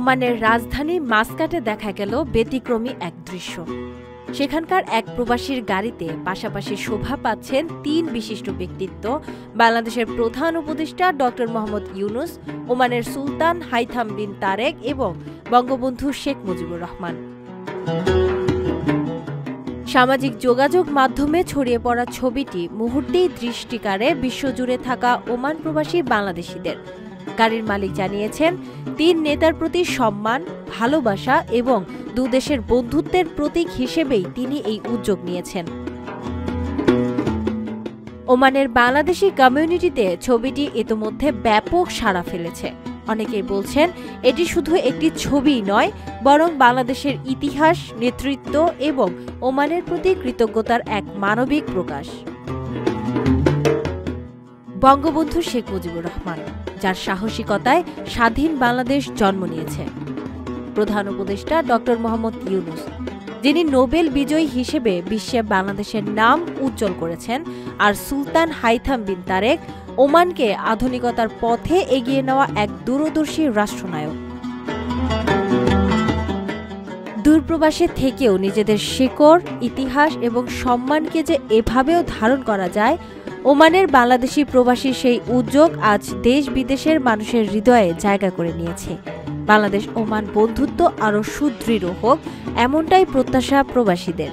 ওমানের রাজধানী মাসকাটে দেখা গেল ব্যতিক্রমী এক দৃশ্য। সেখানকার এক প্রবাসীর গাড়িতে পাশাপাশি শোভা পাচ্ছেন তিন বিশিষ্ট ব্যক্তিত্ব, বাংলাদেশের প্রধান উপদেষ্টা ডক্টর মোহাম্মদ ইউনুস, ওমানের সুলতান হাইথাম বিন তারেক এবং বঙ্গবন্ধু শেখ মুজিবুর রহমান। সামাজিক যোগাযোগ মাধ্যমে ছড়িয়ে পড়া ছবিটি মুহূর্তেই দৃষ্টি কাড়ে বিশ্বজুড়ে থাকা ওমান প্রবাসী বাংলাদেশিদের। গাড়ির মালিক জানিয়েছেন, তিন নেতার প্রতি সম্মান, ভালোবাসা এবং দুদেশের বন্ধুত্বের প্রতীক হিসেবেই তিনি এই উদ্যোগ নিয়েছেন। ওমানের বাংলাদেশি কমিউনিটিতে ছবিটি ইতোমধ্যে ব্যাপক সাড়া ফেলেছে। অনেকেই বলছেন, এটি শুধু একটি ছবি নয়, বরং বাংলাদেশের ইতিহাস, নেতৃত্ব এবং ওমানের প্রতি কৃতজ্ঞতার এক মানবিক প্রকাশ। বঙ্গবন্ধু শেখ মুজিবুর রহমান, যার সাহসিকতায় স্বাধীন বাংলাদেশ জন্ম নিয়েছে। প্রধান উপদেষ্টা ডক্টর মোহাম্মদ ইউনুস, যিনি নোবেল বিজয়ী হিসেবে বিশ্বে বাংলাদেশের নাম উজ্জ্বল করেছেন, আর সুলতান হাইথাম বিন তারেক, ওমানকে আধুনিকতার পথে এগিয়ে নেওয়া এক দূরদর্শী রাষ্ট্রনায়ক। দূরপ্রবাসে থেকেও নিজেদের শেকড়, ইতিহাস এবং সম্মানকে যে এভাবেও ধারণ করা যায়, ওমানের বাংলাদেশি প্রবাসীর সেই উদ্যোগ আজ দেশ বিদেশের মানুষের হৃদয়ে জায়গা করে নিয়েছে। বাংলাদেশ ওমান বন্ধুত্ব আরও সুদৃঢ় হোক, এমনটাই প্রত্যাশা প্রবাসীদের।